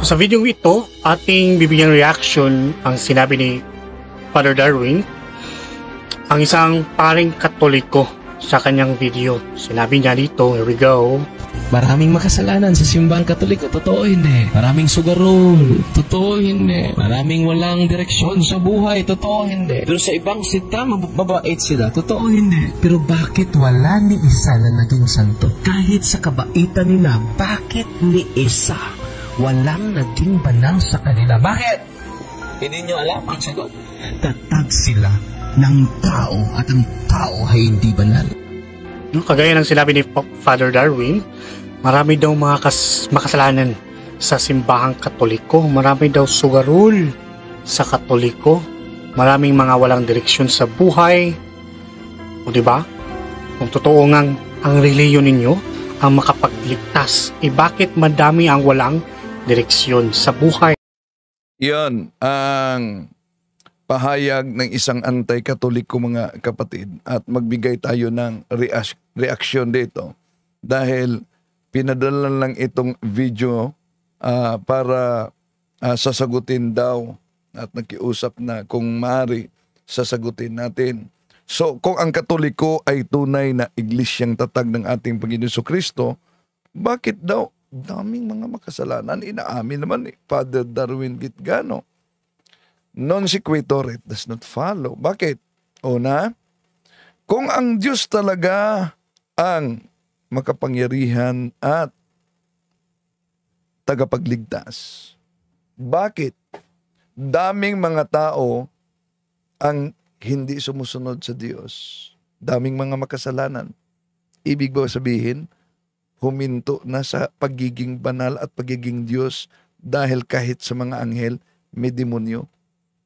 Sa video ito, ating bibigyan reaction ang sinabi ni Father Darwin, ang isang paring Katoliko sa kanyang video. Sinabi niya dito, here we go. Maraming makasalanan sa simbahang Katoliko, totoo hindi. Maraming sugarol, totoo hindi. Maraming walang direksyon sa buhay, totoo hindi. Pero sa ibang sita, mababait sila, totoo hindi. Pero bakit wala ni isa na naging santo? Kahit sa kabaitan nila, bakit ni isa walang naging banal sa kanila? Bakit? Hindi nyo alam ang sagot. Tatag sila ng tao at ang tao ay hindi banal. Kagaya ng sinabi ni Father Darwin, marami daw mga makasalanan sa simbahang Katoliko. Marami daw sugarol sa Katoliko. Maraming mga walang direksyon sa buhay. O diba? Kung totoo ngang ang reliyon ninyo ang makapagligtas, bakit madami ang walang direksyon sa buhay? Yan ang pahayag ng isang anti-Katoliko, mga kapatid, at magbigay tayo ng reaksyon dito dahil pinadala lang itong video para sasagutin daw at nakiusap na kung maaari sasagutin natin. So kung ang Katoliko ay tunay na iglesyang tatag ng ating Panginoon Jesucristo, bakit daw daming mga makasalanan? Inaamin naman ni Father Darwin Gitgano. Non sequitur, it does not follow. Bakit? Una, kung ang Diyos talaga ang makapangyarihan at tagapagligtas, bakit daming mga tao ang hindi sumusunod sa Diyos? Daming mga makasalanan. Ibig ba sabihin, huminto na sa pagiging banal at pagiging Diyos dahil kahit sa mga anghel may demonyo?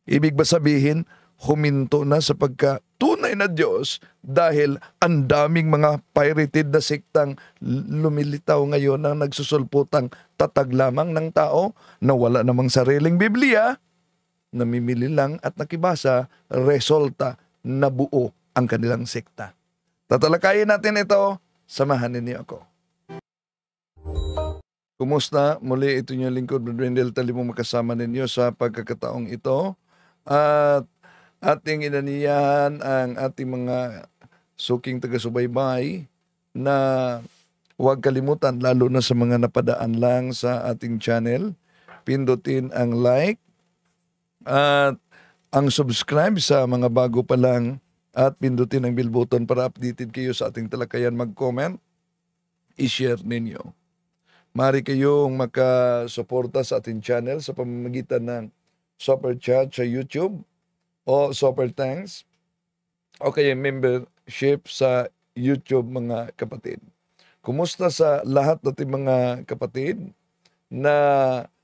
Ibig ba sabihin, huminto na sa pagkatunay na Diyos dahil ang daming mga pirated na sektang lumilitaw ngayon na nagsusulputang tatag lamang ng tao na wala namang sariling Biblia, namimili lang at nakibasa, resulta na buo ang kanilang sekta. Tatalakayin natin ito, samahan ninyo ako. Kumusta? Muli ito yung lingkod, Brother Wendell Talimong, makasama ninyo sa pagkakataong ito. At ating inaniyahan ang ating mga suking taga-subaybay na huwag kalimutan, lalo na sa mga napadaan lang sa ating channel, pindutin ang like at ang subscribe sa mga bago pa lang at pindutin ang bell button para updated kayo sa ating talakayan. Mag-comment, i-share ninyo. Mari kayong makasuporta sa ating channel sa pamamagitan ng Super Chat sa YouTube o Super Thanks o kaya membership sa YouTube, mga kapatid. Kumusta sa lahat nating mga kapatid na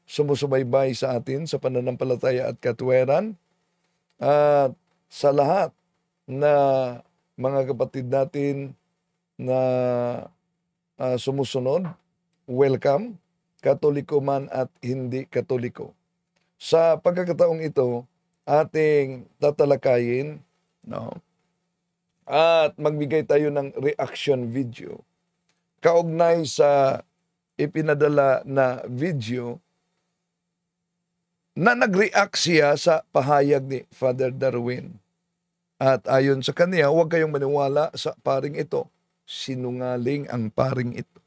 sumusubaybay sa atin sa pananampalataya at katwiran, at sa lahat na mga kapatid natin na sumusunod, welcome, Katoliko man at hindi Katoliko. Sa pagkakataong ito, ating tatalakayin, no? At magbigay tayo ng reaction video kaugnay sa ipinadala na video na nag-react siya sa pahayag ni Father Darwin. At ayon sa kanya, huwag kayong maniwala sa paring ito. Sinungaling ang paring ito.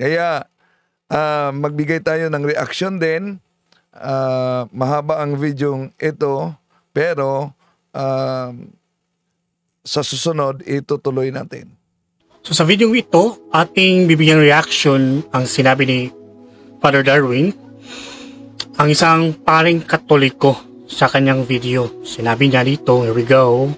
Kaya magbigay tayo ng reaction din. Mahaba ang video ito, pero sa susunod itutuloy natin. So sa video ito, ating bibigyan reaction ang sinabi ni Father Darwin, ang isang paring Katoliko sa kanyang video. Sinabi niya dito, here we go.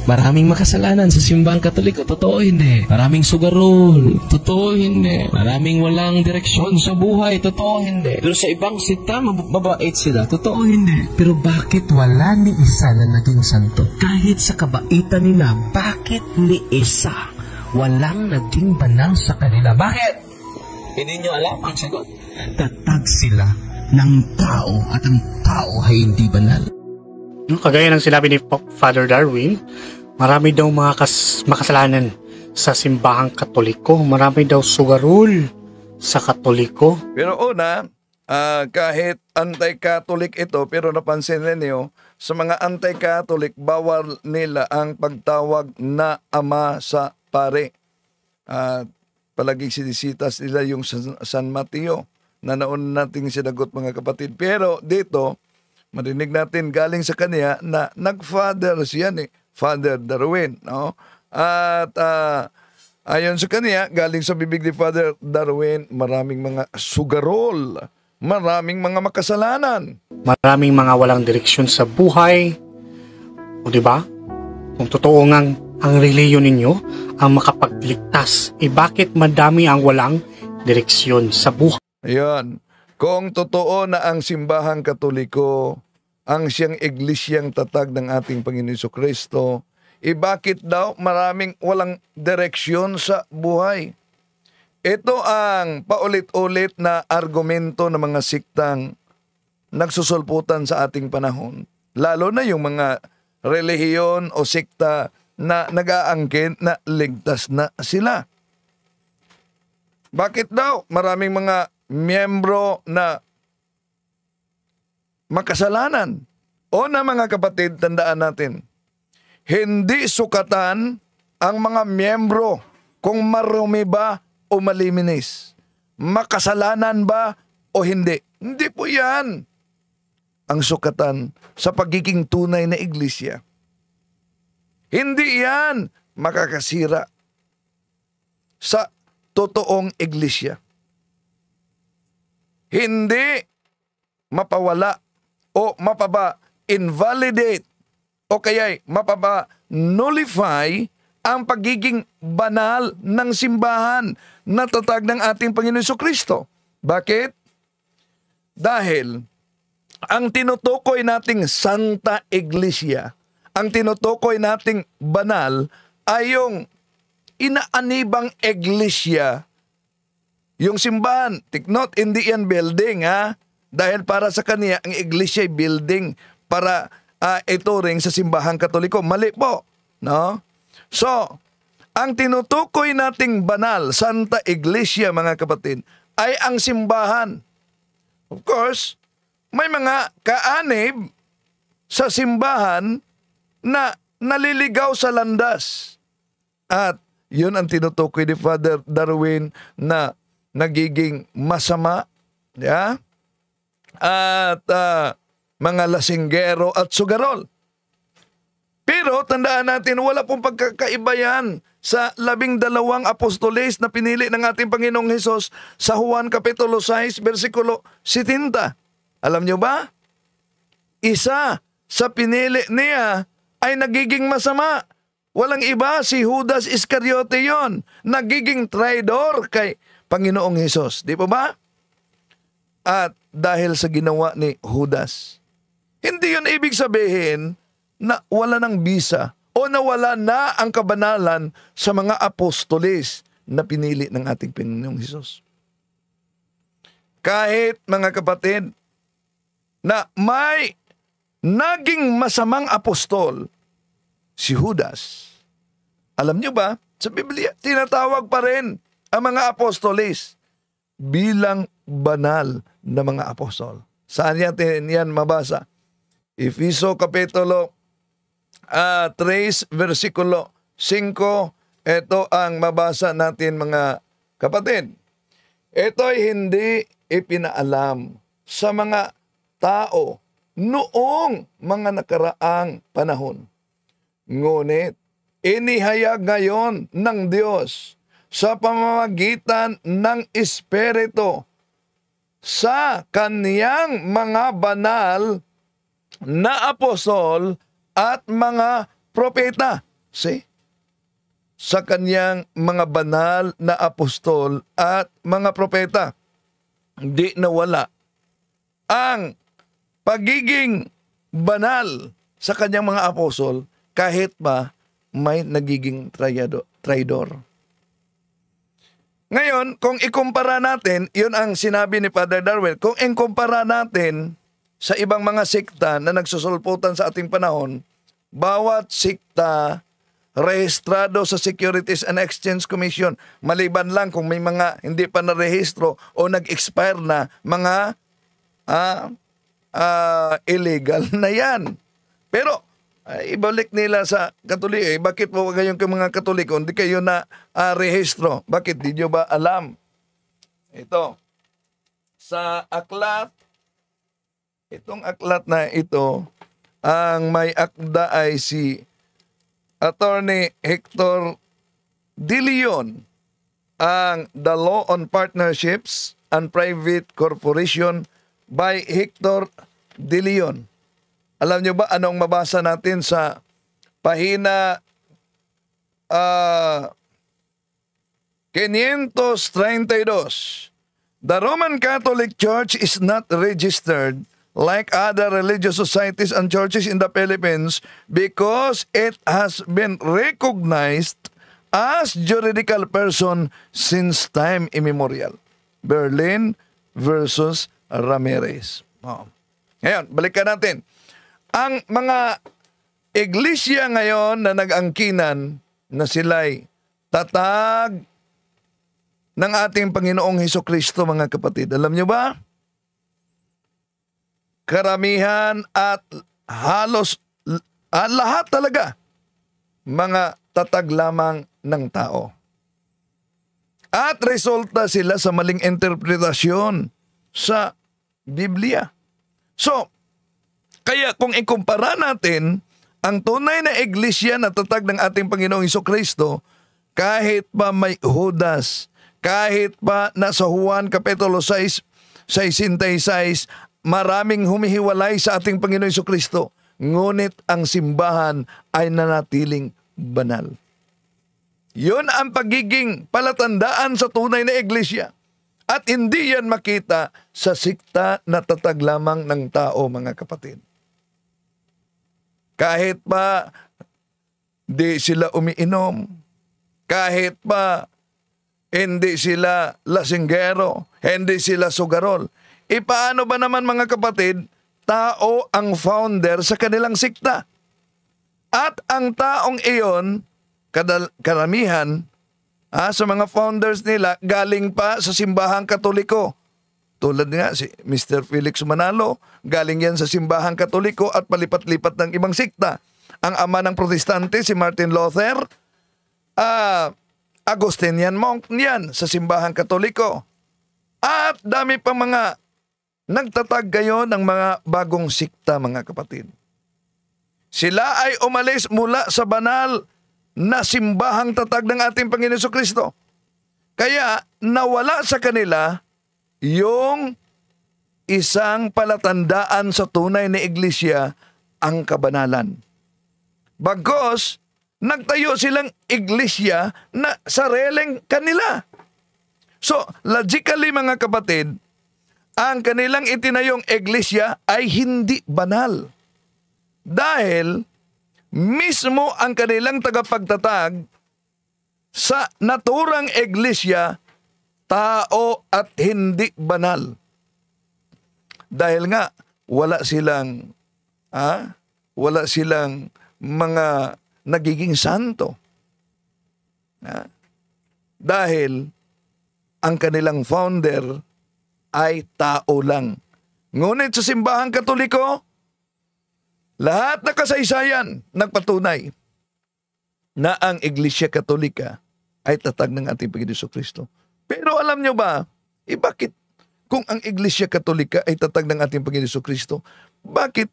Maraming makasalanan sa simbahang Katoliko, totoo hindi. Maraming sugarol, totoo hindi. Maraming walang direksyon sa buhay, totoo hindi. Pero sa ibang sita, mababait sila, totoo hindi. Pero bakit wala ni isa na naging santo? Kahit sa kabaitan nila, bakit ni isa walang naging banal sa kanila? Bakit? Hindi nyo alam ang sagot. Tatag sila ng tao at ang tao ay hindi banal. Kagaya ng sinabi ni Father Darwin, marami daw mga makasalanan sa simbahang Katoliko. Marami daw sugarol sa Katoliko. Pero una, kahit anti-Catholic ito, pero napansin ninyo, sa mga anti-Catholic, bawal nila ang pagtawag na ama sa pare. Palaging sinisitas nila yung San Mateo na naon nating sinagot, mga kapatid. Pero dito, marinig natin galing sa kanya na nag-father siya ni Father Darwin. No? At ayon sa kanya, galing sa bibig ni Father Darwin, maraming mga sugarol, maraming mga makasalanan. Maraming mga walang direksyon sa buhay. O diba? Kung totoo ngang ang reliyon ninyo ang makapagligtas, bakit madami ang walang direksyon sa buhay? Ayan. Kung totoo na ang simbahang Katoliko ang siyang iglesyang tatag ng ating Panginoon Jesucristo, bakit daw maraming walang direksyon sa buhay? Ito ang paulit-ulit na argumento ng mga siktang nagsusulputan sa ating panahon. Lalo na yung mga relihiyon o sikta na nag-aangkin na ligtas na sila. Bakit daw maraming mga miyembro na makasalanan? O na mga kapatid, tandaan natin, hindi sukatan ang mga miyembro kung marumi ba o maliminis. Makasalanan ba o hindi. Hindi po yan ang sukatan sa pagiging tunay na iglesia. Hindi yan makakasira sa totoong iglesia. Hindi mapawala o mapaba-invalidate o kaya'y mapaba-nullify ang pagiging banal ng simbahan na tatag ng ating Panginoon Jesucristo. Bakit? Dahil ang tinutukoy nating Santa Iglesia, ang tinutukoy nating banal ay yung inaanibang iglesia, yung simbahan. Take note, hindi yan building, ha? Dahil para sa kanya, ang iglesia ay building para ituring sa simbahang Katoliko. Mali po, no? So, ang tinutukoy nating banal, Santa Iglesia, mga kapatid, ay ang simbahan. Of course, may mga kaanib sa simbahan na naliligaw sa landas. At yun ang tinutukoy ni Father Darwin na nagiging masama, yeah? At mga lasinggero at sugarol. Pero tandaan natin, wala pong pagkakaiba yan sa 12 apostoles na pinili ng ating Panginoong Hesus sa Juan Kapitulo 6, versikulo 70. Alam nyo ba? Isa sa pinili niya ay nagiging masama. Walang iba, si Judas Iscariote yon, nagiging traidor kay Panginoong Hesus. Di po ba? At dahil sa ginawa ni Judas, hindi yun ibig sabihin na wala ng bisa o nawala na ang kabanalan sa mga apostoles na pinili ng ating Panginoong Hesus. Kahit, mga kapatid, na may naging masamang apostol, si Judas, alam nyo ba, sa Biblia, tinatawag pa rin ang mga apostoles bilang banal na mga apostol. Saan natin yan mabasa? Efeso Kapitulo 3, versikulo 5, ito ang mabasa natin, mga kapatid. Ito'y hindi ipinaalam sa mga tao noong mga nakaraang panahon. Ngunit, inihayag ngayon ng Diyos sa pamamagitan ng Espiritu sa kaniyang mga banal na apostol at mga propeta. See? Sa kaniyang mga banal na apostol at mga propeta. Hindi nawala ang pagiging banal sa kanyang mga apostol kahit pa may nagiging traidor. Ngayon, kung ikumpara natin, yun ang sinabi ni Father Darwin, kung ikumpara natin sa ibang mga sikta na nagsusulputan sa ating panahon, bawat sikta rehistrado sa Securities and Exchange Commission. Maliban lang kung may mga hindi pa narehistro o nag-expire na mga illegal na yan. Pero ibalik nila sa Katoliko. Bakit po kayong mga Katoliko hindi kayo na rehistro? Bakit? Di nyo ba alam? Ito, sa aklat, itong aklat na ito, ang may akda ay si Attorney Hector De Leon, ang The Law on Partnerships and Private Corporation by Hector De Leon. Alam nyo ba anong mabasa natin sa pahina 532? The Roman Catholic Church is not registered like other religious societies and churches in the Philippines because it has been recognized as juridical person since time immemorial. Berlin versus Ramirez. Ngayon, balikan natin. Ang mga iglesia ngayon na nag-angkinan na sila'y tatag ng ating Panginoong Hesukristo, mga kapatid. Alam nyo ba? Karamihan at halos lahat talaga mga tatag lamang ng tao. At resulta sila sa maling interpretasyon sa Biblia. So, kaya kung ikumpara natin ang tunay na iglesia na tatag ng ating Panginoong Hesukristo, kahit pa may Judas, kahit pa nasa Juan Kapitulo 6, 66, maraming humihiwalay sa ating Panginoong Hesukristo, ngunit ang simbahan ay nanatiling banal. Yun ang pagiging palatandaan sa tunay na iglesia. At hindi yan makita sa sikta na tatag lamang ng tao, mga kapatid. Kahit pa di sila umiinom, kahit pa hindi sila lasinggero, hindi sila sugarol. Paano ba naman, mga kapatid, tao ang founder sa kanilang sikta? At ang taong iyon, karamihan sa mga founders nila, galing pa sa simbahang Katoliko. Tulad nga si Mr. Felix Manalo, galing yan sa simbahang Katoliko at palipat-lipat ng ibang sikta. Ang ama ng Protestante, si Martin Luther, Augustinian monk niyan sa simbahang Katoliko. At dami pang mga nagtatag ngayon ng mga bagong sikta, mga kapatid. Sila ay umalis mula sa banal na simbahang tatag ng ating Panginoon Jesucristo. Kaya nawala sa kanila yung isang palatandaan sa tunay na iglesia, ang kabanalan. Bagkus, nagtayo silang iglesia na sariling kanila. So, logically, mga kapatid, ang kanilang itinayong iglesia ay hindi banal. Dahil mismo ang kanilang tagapagtatag sa naturang iglesia, tao at hindi banal. Dahil nga, wala silang mga nagiging santo. Dahil ang kanilang founder ay tao lang. Ngunit sa simbahang Katoliko, lahat na kasaysayan nagpatunay na ang Iglesia Katolika ay tatag ng ating Panginoon Jesucristo. Pero alam nyo ba, bakit kung ang Iglesia Katolika ay tatag ng ating Panginoon Jesucristo, bakit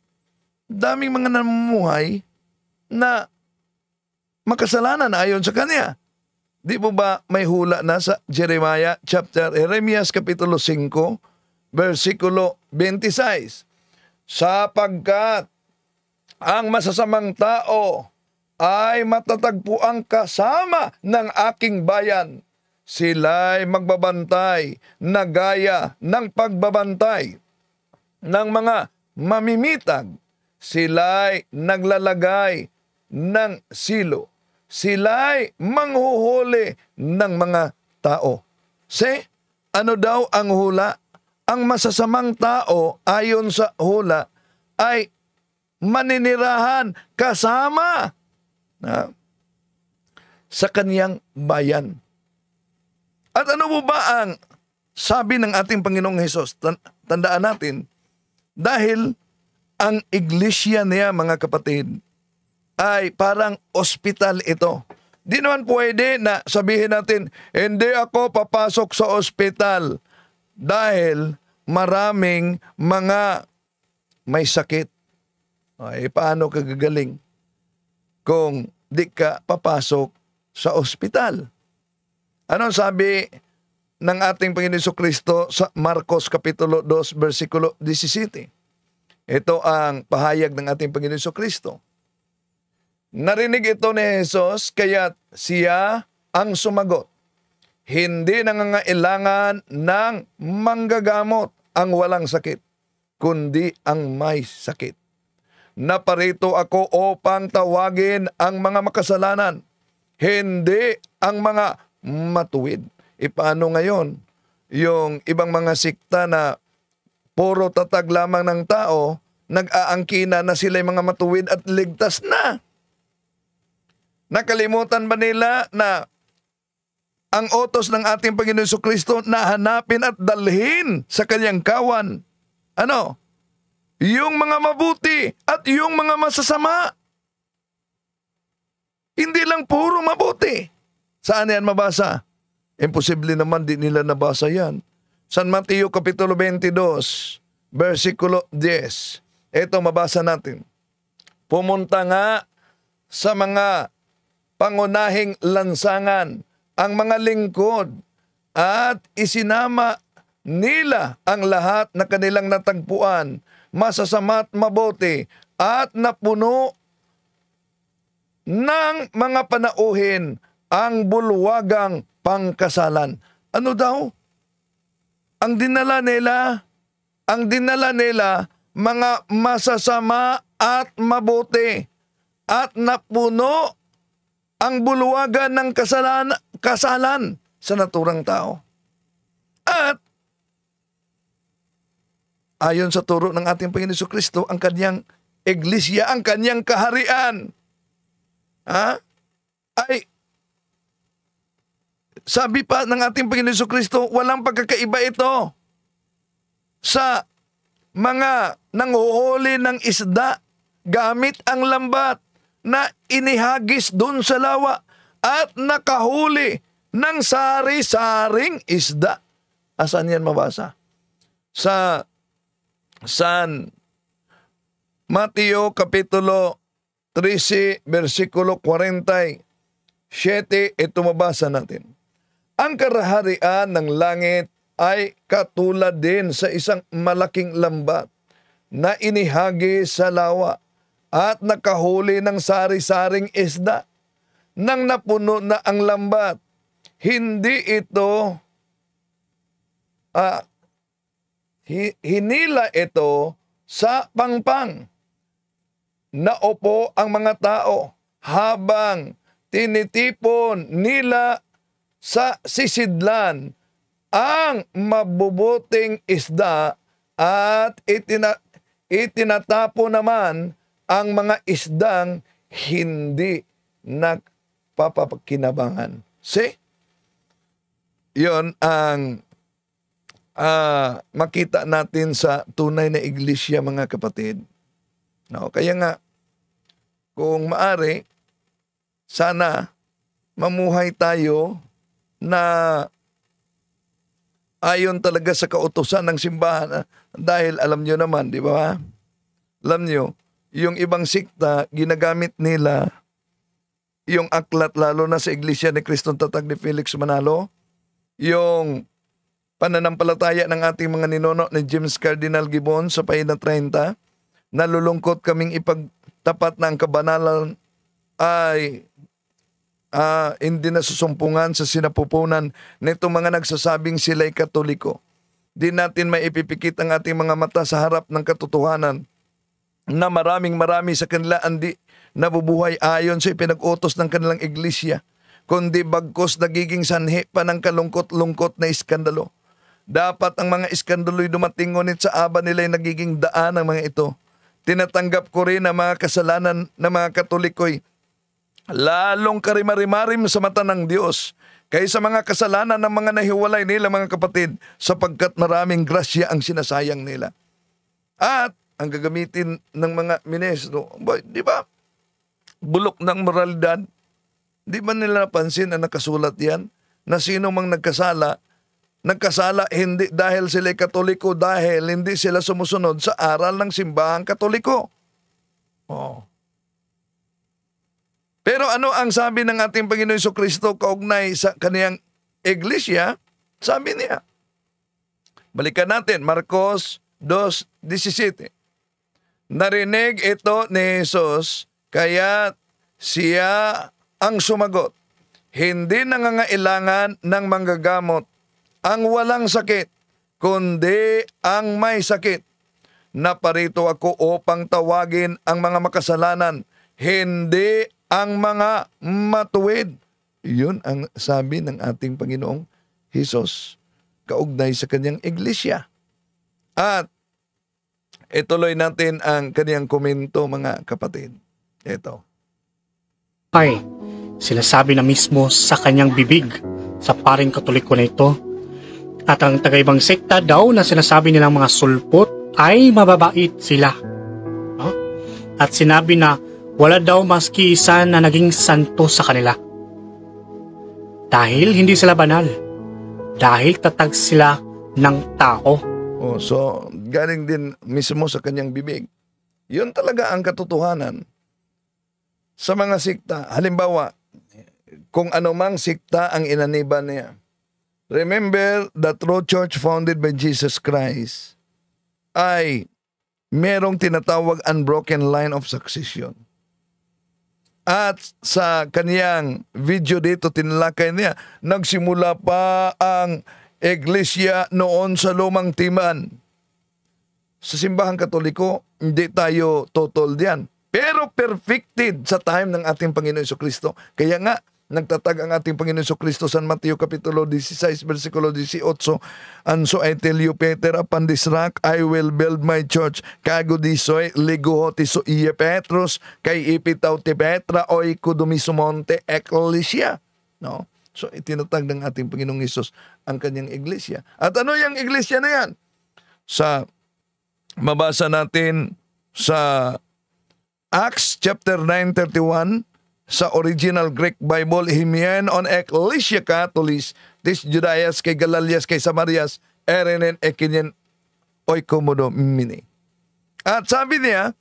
daming mga namumuhay na makasalanan ayon sa Kanya? Di po ba may hula na sa Jeremias Kapitulo 5, versikulo 26? Sapagkat ang masasamang tao ay matatagpuang kasama ng aking bayan. Sila'y magbabantay na gaya ng pagbabantay ng mga mamimitag. Sila'y naglalagay ng silo. Sila'y manghuhuli ng mga tao. Ano daw ang hula? Ang masasamang tao ayon sa hula ay maninirahan kasama sa kaniyang bayan. At ano po ba ang sabi ng ating Panginoong Hesus? Tandaan natin, dahil ang iglesia niya, mga kapatid, ay parang ospital ito. Di naman pwede na sabihin natin, hindi ako papasok sa ospital dahil maraming mga may sakit. Ay, paano ka gagaling kung di ka papasok sa ospital? Anong sabi ng ating Panginoon Jesucristo sa Marcos Kapitulo 2, versikulo 17? Ito ang pahayag ng ating Panginoon Jesucristo. Narinig ito ni Jesus, kaya siya ang sumagot. Hindi nangangailangan ng manggagamot ang walang sakit, kundi ang may sakit. Naparito ako upang tawagin ang mga makasalanan, hindi ang mga matuwid. Paano ngayon? Yung ibang mga sikta na puro tatag lamang ng tao, nag-aangkina na sila'y mga matuwid at ligtas na. Nakalimutan ba nila na ang utos ng ating Panginoon Jesucristo na hanapin at dalhin sa kanyang kawan? Ano? Yung mga mabuti at yung mga masasama. Hindi lang puro mabuti. Saan yan mabasa? Imposible naman, di nila nabasa yan. San Mateo Kapitulo 22, versikulo 10. Ito mabasa natin. Pumunta nga sa mga pangunahing lansangan ang mga lingkod at isinama nila ang lahat na kanilang natagpuan, masasama at mabuti, at napuno ng mga panauhin ang bulwagang pangkasalan. Ano daw? Ang dinala nila mga masasama at mabuti, at napuno ang bulwagan ng kasalan sa naturang tao. At ayon sa turo ng ating Panginoon Jesucristo, ang kanyang iglesia, ang kanyang kaharian, ay sabi pa ng ating Panginoon Jesucristo, walang pagkakaiba ito sa mga nanghuhuli ng isda gamit ang lambat na inihagis doon sa lawa at nakahuli ng sari-saring isda. Asan yan mabasa? Sa San Mateo Kapitulo 13, versikulo 47, ito mabasa natin. Ang kaharian ng langit ay katulad din sa isang malaking lambat na inihagis sa lawa at nakahuli ng sari-saring isda. Nang napuno na ang lambat, hindi ito hinila ito sa pangpang. Naupo ang mga tao habang tinitipon nila sa sisidlan ang mabubuting isda at itinatapo naman ang mga isdang hindi nagpapakinabangan. See? Yon ang makita natin sa tunay na iglesia, mga kapatid. No, kaya nga, kung maari, sana mamuhay tayo na ayon talaga sa kautusan ng simbahan. Dahil alam nyo naman, di ba? Alam nyo, yung ibang sikta, ginagamit nila yung aklat, lalo na sa Iglesia ni Kristong Tatag ni Felix Manalo, yung pananampalataya ng ating mga ninuno ni James Cardinal Gibbon sa pahina 30, nalulungkot kaming ipagtapat na ang kabanalan ay hindi nasusumpungan sa sinapupunan nito mga nagsasabing sila'y Katoliko. Di natin maipipikit ang ating mga mata sa harap ng katotohanan na marami sa kanila hindi nabubuhay ayon sa ipinag-utos ng kanilang iglesia, kundi bagkos nagiging sanhi pa ng kalungkot-lungkot na iskandalo. Dapat ang mga iskandalo'y dumating, ngunit sa aba nila'y nagiging daan ang mga ito. Tinatanggap ko rin ang mga kasalanan ng mga Katoliko'y lalong karimarimarim sa mata ng Diyos kaysa mga kasalanan ng mga nahiwalay nila, mga kapatid, sapagkat maraming grasya ang sinasayang nila. At ang gagamitin ng mga ministro, di ba, bulok ng moralidad, di ba nila napansin na nakasulat yan, na sino mang nagkasala hindi dahil sila Katoliko, dahil hindi sila sumusunod sa aral ng simbahang Katoliko. Oh. Pero ano ang sabi ng ating Panginoon Jesucristo kaugnay sa kaniyang iglesia? Sabi niya, balikan natin, Marcos 2:17. Narinig ito ni Jesus, kaya siya ang sumagot, hindi nangangailangan ng manggagamot ang walang sakit, kundi ang may sakit. Naparito ako upang tawagin ang mga makasalanan, hindi ang mga matuwid. Yun ang sabi ng ating Panginoong Hesus kaugnay sa kanyang iglesia. At ituloy natin ang kanyang komento, mga kapatid. Ito. Ay, sinasabi na mismo sa kanyang bibig sa paring Katoliko na ito. At ang tagaibang sekta daw na sinasabi nilang mga sulpot ay mababait sila. No? At sinabi na wala daw maski isa na naging santo sa kanila. Dahil hindi sila banal. Dahil tatag sila ng tao. Oh, so, galing din mismo sa kanyang bibig. Yun talaga ang katotohanan. Sa mga sikta, halimbawa, kung anumang sikta ang inaniban niya. Remember, the true church founded by Jesus Christ ay merong tinatawag unbroken line of succession. At sa kaniyang video dito, tinalakay niya, nagsimula pa ang iglesia noon sa lumang timan. Sa simbahang Katoliko, hindi tayo total diyan. Pero perfected sa time ng ating Panginoon Jesucristo. Kaya nga, nagtatag ang ating Panginoon Jesucristo sa Mateo Kapitulo 16, versikulo 18. And so I tell you, Peter, upon this rock I will build my church. Kago disoy, liguho ti so iya Petros, kay ipitaw ti Petra, oy kudumisomonte ecclesia. No? So itinatag ng ating Panginoong Hesus ang kanyang iglesia. At ano yung iglesia na yan? Sa mabasa natin sa Acts chapter 9:31, sa original Greek Bible, himian on ecclesia Catholis, tis Judaias kay Galalias kay Samarias, erenen ekinyen oikomodo mini. At sabi niya,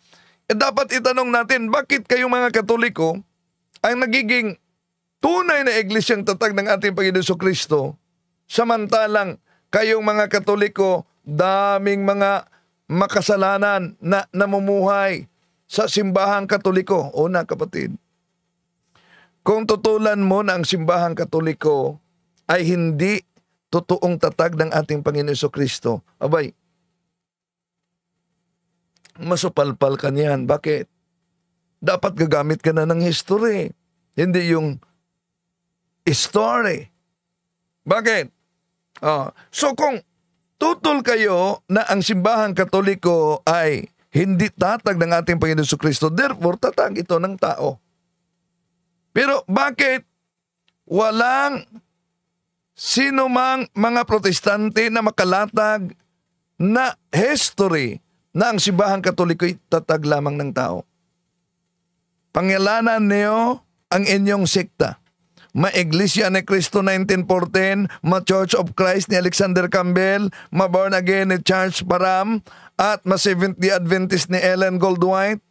dapat itanong natin, bakit kayong mga Katoliko ang nagiging tunay na iglesyang tatag ng ating Panginoon Jesucristo, samantalang kayong mga Katoliko, daming mga makasalanan na namumuhay sa simbahang Katoliko? Una, kapatid, kung tutulan mo na ang simbahang Katoliko ay hindi totoong tatag ng ating Panginoon Jesucristo, abay, masupalpal ka niyan. Bakit? Dapat gagamit ka na ng history, hindi yung story. Bakit? So kung tutol kayo na ang simbahang Katoliko ay hindi tatag ng ating Panginoon Jesucristo, therefore tatag ito ng tao. Pero bakit walang sinumang mga protestante na makalatag na history na ang simbahang Katoliko ay tatag lamang ng tao? Pangalanan niyo ang inyong sekta. Ma-Iglesia ni Cristo 1914, Ma-Church of Christ ni Alexander Campbell, Ma-Born Again ni Charles Parham, at Ma-Seventh-day Adventist ni Ellen Goldwhite,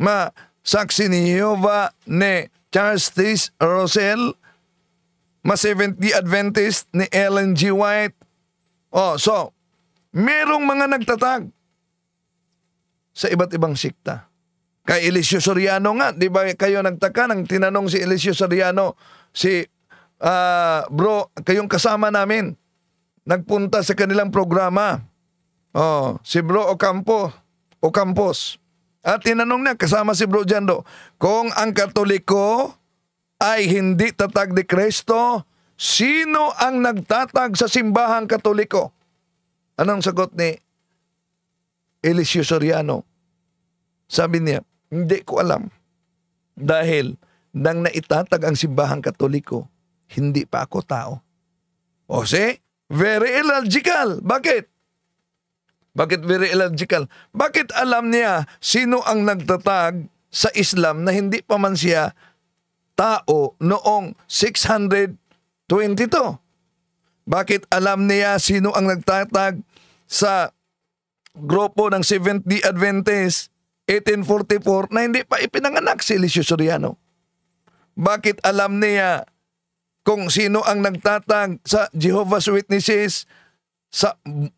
Ma-Saksi ni Jehovah ni Charles T. Russell, Ma-Seventh-day Adventist ni Ellen G. White. So, merong mga nagtatag sa iba't ibang sikta. Kay Eliseo Soriano nga, di ba kayo nagtaka nang tinanong si Eliseo Soriano, bro, kayong kasama namin, nagpunta sa kanilang programa. Si Bro Ocampos. At tinanong niya, kasama si Bro Jando, kung ang Katoliko ay hindi tatag ni Kristo, sino ang nagtatag sa simbahang Katoliko? Anong sagot ni Eliseo Soriano? Sabi niya, hindi ko alam. Dahil nang naitatag ang simbahang Katoliko, hindi pa ako tao. O very illogical. Bakit? Bakit very illogical? Bakit alam niya sino ang nagtatag sa Islam na hindi pa man siya tao noong 622? Bakit alam niya sino ang nagtatag sa grupo ng Seventh-day Adventist 1844 na hindi pa ipinanganak si Eliseo Soriano? Bakit alam niya kung sino ang nagtatag sa Jehovah's Witnesses, sa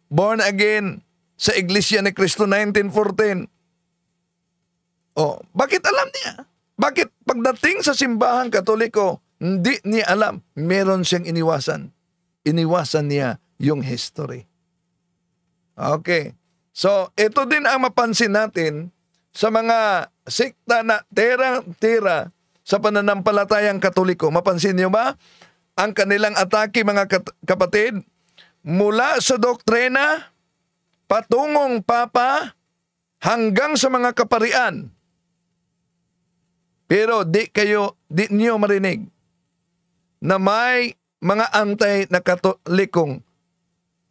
Born Again, sa Iglesia ni Cristo 1914? Bakit alam niya? Bakit pagdating sa simbahang Katoliko, hindi niya alam? Meron siyang iniwasan. Iniwasan niya yung history. Okay. So, ito din ang mapansin natin sa mga sikta na tera sa pananampalatayang Katoliko. Mapansin niyo ba? Ang kanilang atake, mga kapatid, mula sa doktrina, patungong papa, hanggang sa mga kaparian. Pero di niyo marinig na may mga antay na Katolikong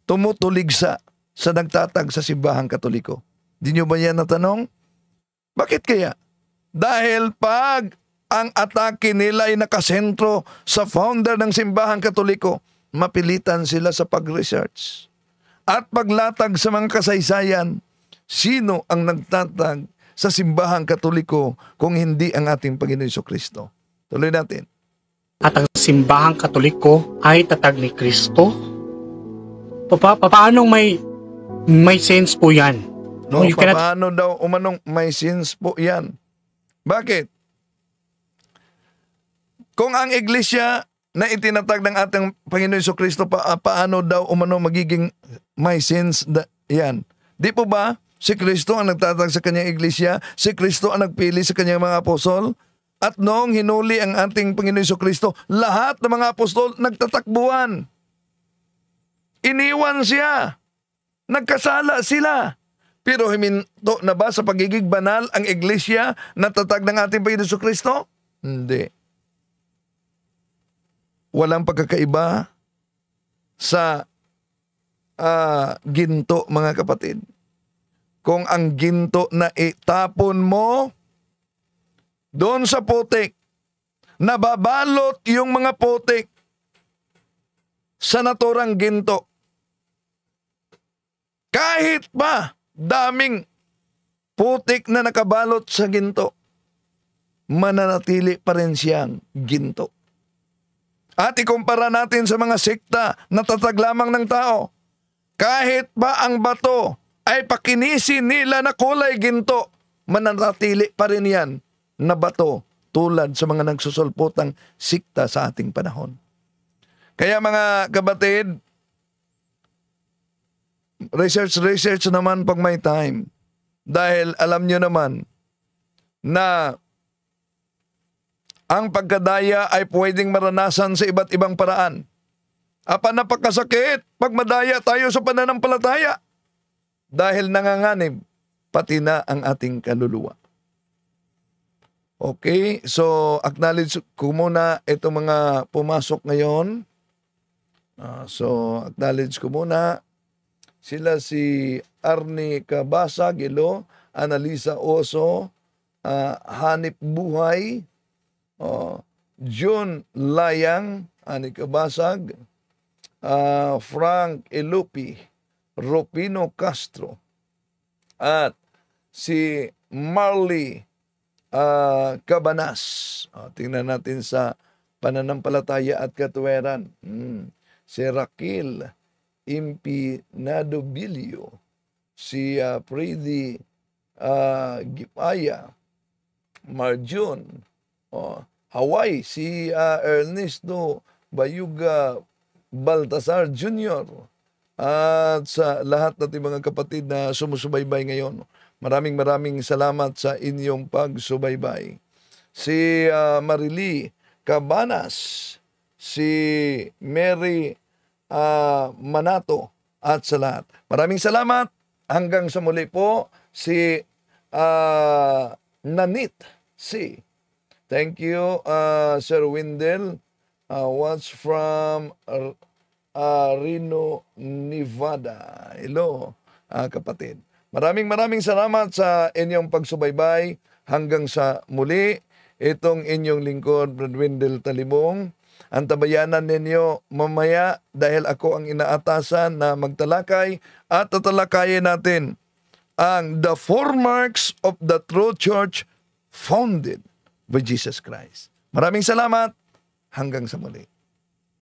tumutuligsa sa nagtatag sa simbahang Katoliko. Di niyo ba yan natanong? Bakit kaya? Dahil pag ang atake nila ay nakasentro sa founder ng simbahang Katoliko, mapilitan sila sa pag-research at paglatag sa mga kasaysayan. Sino ang nagtatag sa simbahang Katoliko kung hindi ang ating Panginoon Jesucristo? Tuloy natin. At ang simbahang Katoliko ay tatag ni Kristo? Paano may sense po yan? No, paano daw umanong may sense po yan? Bakit? Kung ang iglesia na itinatag ng ating Panginoon Jesucristo, paano daw umano magiging may sense yan? Di po ba si Kristo ang nagtatag sa kanyang iglesia? Si Kristo ang nagpili sa kanyang mga apostol? At noong hinuli ang ating Panginoon Jesucristo, lahat ng mga apostol nagtatakbuhan. Iniwan siya. Nagkasala sila. Pero himinto na ba sa pagiging banal ang iglesia na tatag ng ating Panginoon Jesucristo? Hindi. Walang pagkakaiba sa ginto, mga kapatid. Kung ang ginto na itapon mo doon sa putik, nababalot yung mga putik sa naturang ginto. Kahit pa daming putik na nakabalot sa ginto, mananatili pa rin siyang ginto. At ikumpara natin sa mga sekta na tatag lamang ng tao. Kahit pa ang bato ay pakinisin nila na kulay ginto, mananatili pa rin yan na bato tulad sa mga nagsusulputang sikta sa ating panahon. Kaya mga kapatid, research naman pag may time. Dahil alam nyo naman na ang pagkadaya ay pwedeng maranasan sa iba't ibang paraan. Napakasakit pag madaya tayo sa pananampalataya dahil nanganganib pati na ang ating kaluluwa. Okay, so acknowledge ko muna itong mga pumasok ngayon. Acknowledge ko muna. Sila si Arnie Cabasa, Gilo, Analisa Oso, Hanip Buhay, June Layang, Ani Kabasag, Frank Elupi, Rupino Castro, at si Marley Cabanas. Tingnan natin sa pananampalataya at katuweran. Si Raquel Impinadobilio, si Pridi Gipaya, Marjun, Hawaii, si Ernesto Bayuga Baltasar Jr. At sa lahat natin mga kapatid na sumusubaybay ngayon, maraming salamat sa inyong pagsubaybay. Si Marily Cabanas, si Mary Manato, at sa lahat. Maraming salamat. Hanggang sa muli po, si Nanit C. Thank you, Sir Wendell. What's from Reno, Nevada. Hello, kapatid. Maraming salamat sa inyong pagsubaybay. Hanggang sa muli, itong inyong lingkod, Brad Wendell Talibong. Ang tabayanan ninyo mamaya dahil ako ang inaatasan na magtalakay at tatalakayin natin ang The Four Marks of the True Church founded by Jesus Christ. Maraming salamat. Hanggang sa muli.